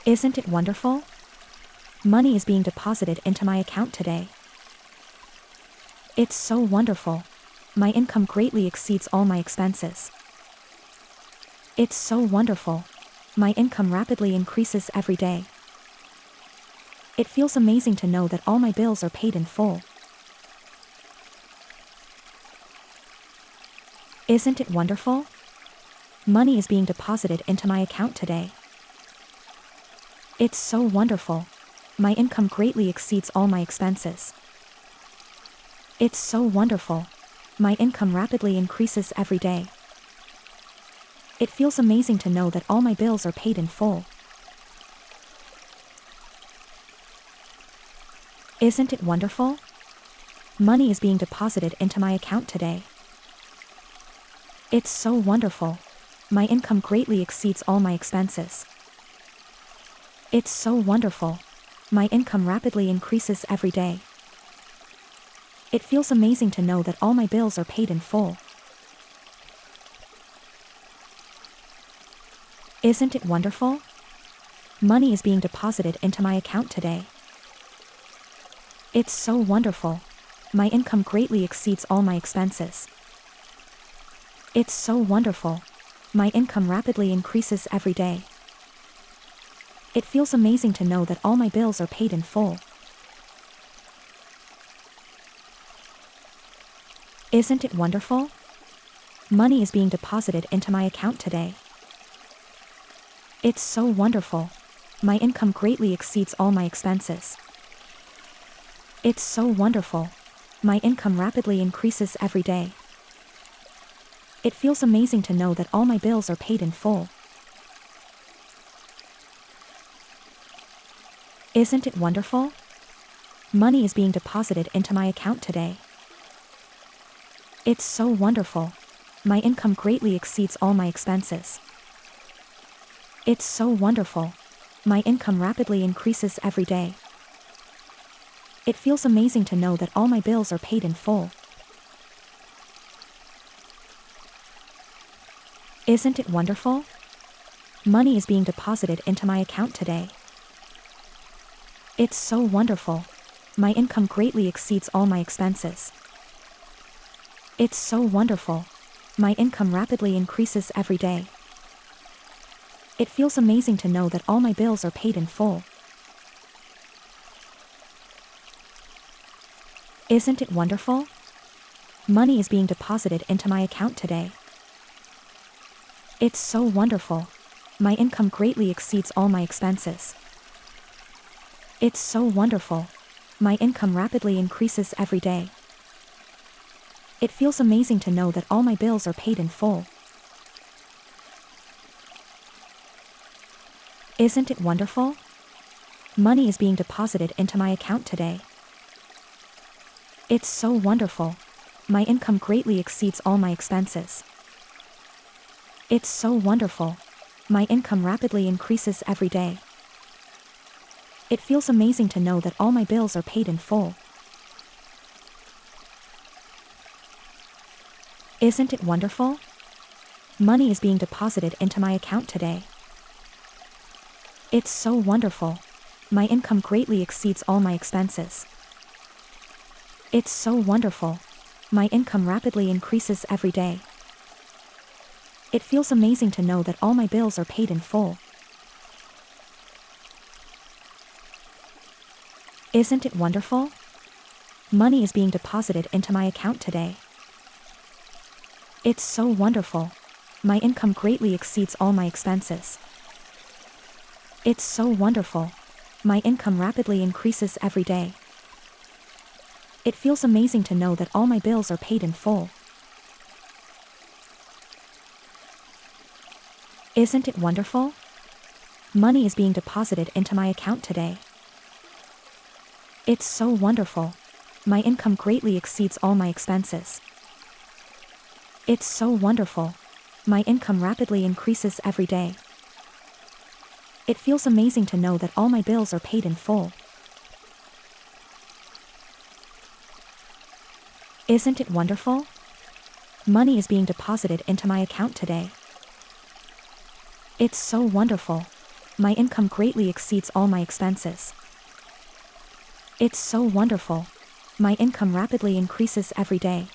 Isn't it wonderful? Money is being deposited into my account today. It's so wonderful. My income greatly exceeds all my expenses. It's so wonderful. My income rapidly increases every day. It feels amazing to know that all my bills are paid in full. Isn't it wonderful? Money is being deposited into my account today. It's so wonderful. My income greatly exceeds all my expenses. It's so wonderful. My income rapidly increases every day. It feels amazing to know that all my bills are paid in full. Isn't it wonderful? Money is being deposited into my account today. It's so wonderful. My income greatly exceeds all my expenses. It's so wonderful. My income rapidly increases every day. It feels amazing to know that all my bills are paid in full. Isn't it wonderful? Money is being deposited into my account today. It's so wonderful. My income greatly exceeds all my expenses. It's so wonderful. My income rapidly increases every day. It feels amazing to know that all my bills are paid in full. Isn't it wonderful? Money is being deposited into my account today. It's so wonderful. My income greatly exceeds all my expenses. It's so wonderful. My income rapidly increases every day. It feels amazing to know that all my bills are paid in full. Isn't it wonderful? Money is being deposited into my account today. It's so wonderful. My income greatly exceeds all my expenses. It's so wonderful. My income rapidly increases every day. It feels amazing to know that all my bills are paid in full. Isn't it wonderful? Money is being deposited into my account today. It's so wonderful. My income greatly exceeds all my expenses. It's so wonderful. My income rapidly increases every day. It feels amazing to know that all my bills are paid in full. Isn't it wonderful? Money is being deposited into my account today. It's so wonderful. My income greatly exceeds all my expenses. It's so wonderful. My income rapidly increases every day. It feels amazing to know that all my bills are paid in full. Isn't it wonderful? Money is being deposited into my account today. It's so wonderful. My income greatly exceeds all my expenses. It's so wonderful. My income rapidly increases every day. It feels amazing to know that all my bills are paid in full. Isn't it wonderful? Money is being deposited into my account today. It's so wonderful. My income greatly exceeds all my expenses. It's so wonderful. My income rapidly increases every day. It feels amazing to know that all my bills are paid in full. Isn't it wonderful? Money is being deposited into my account today. It's so wonderful. My income greatly exceeds all my expenses. It's so wonderful. My income rapidly increases every day. It feels amazing to know that all my bills are paid in full. Isn't it wonderful? Money is being deposited into my account today. It's so wonderful. My income greatly exceeds all my expenses. It's so wonderful. My income rapidly increases every day. It feels amazing to know that all my bills are paid in full. Isn't it wonderful? Money is being deposited into my account today. It's so wonderful. My income greatly exceeds all my expenses. It's so wonderful. My income rapidly increases every day.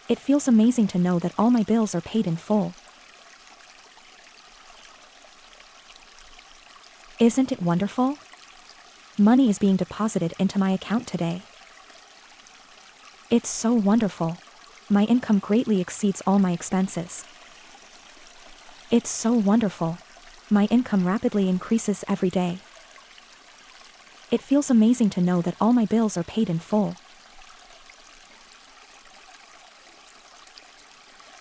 It feels amazing to know that all my bills are paid in full. Isn't it wonderful? Money is being deposited into my account today. It's so wonderful. My income greatly exceeds all my expenses. It's so wonderful. My income rapidly increases every day. It feels amazing to know that all my bills are paid in full.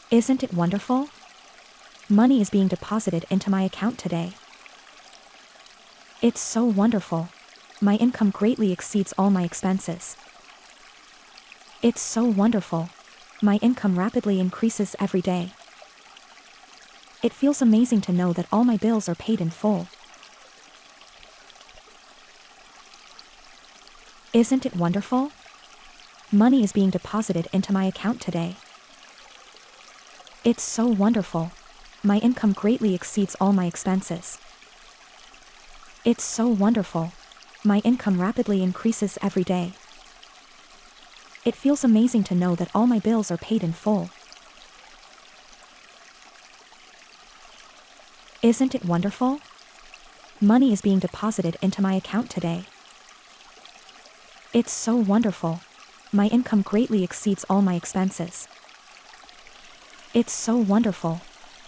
Isn't it wonderful? Money is being deposited into my account today. It's so wonderful. My income greatly exceeds all my expenses. It's so wonderful. My income rapidly increases every day. It feels amazing to know that all my bills are paid in full. Isn't it wonderful? Money is being deposited into my account today. It's so wonderful. My income greatly exceeds all my expenses. It's so wonderful. My income rapidly increases every day. It feels amazing to know that all my bills are paid in full. Isn't it wonderful? Money is being deposited into my account today. It's so wonderful. My income greatly exceeds all my expenses. It's so wonderful.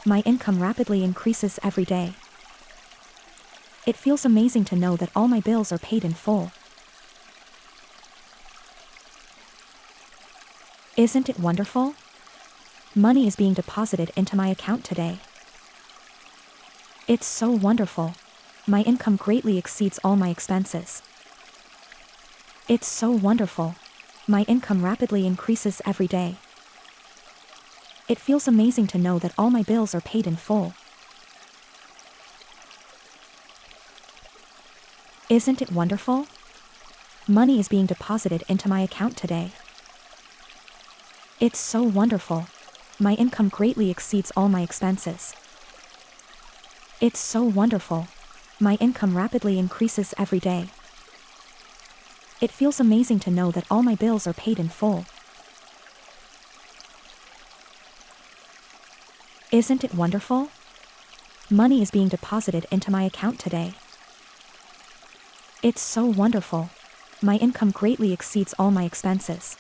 My income rapidly increases every day. It feels amazing to know that all my bills are paid in full. Isn't it wonderful? Money is being deposited into my account today. It's so wonderful. My income greatly exceeds all my expenses. It's so wonderful. My income rapidly increases every day. It feels amazing to know that all my bills are paid in full. Isn't it wonderful? Money is being deposited into my account today. It's so wonderful. My income greatly exceeds all my expenses. It's so wonderful. My income rapidly increases every day. It feels amazing to know that all my bills are paid in full. Isn't it wonderful? Money is being deposited into my account today. It's so wonderful. My income greatly exceeds all my expenses.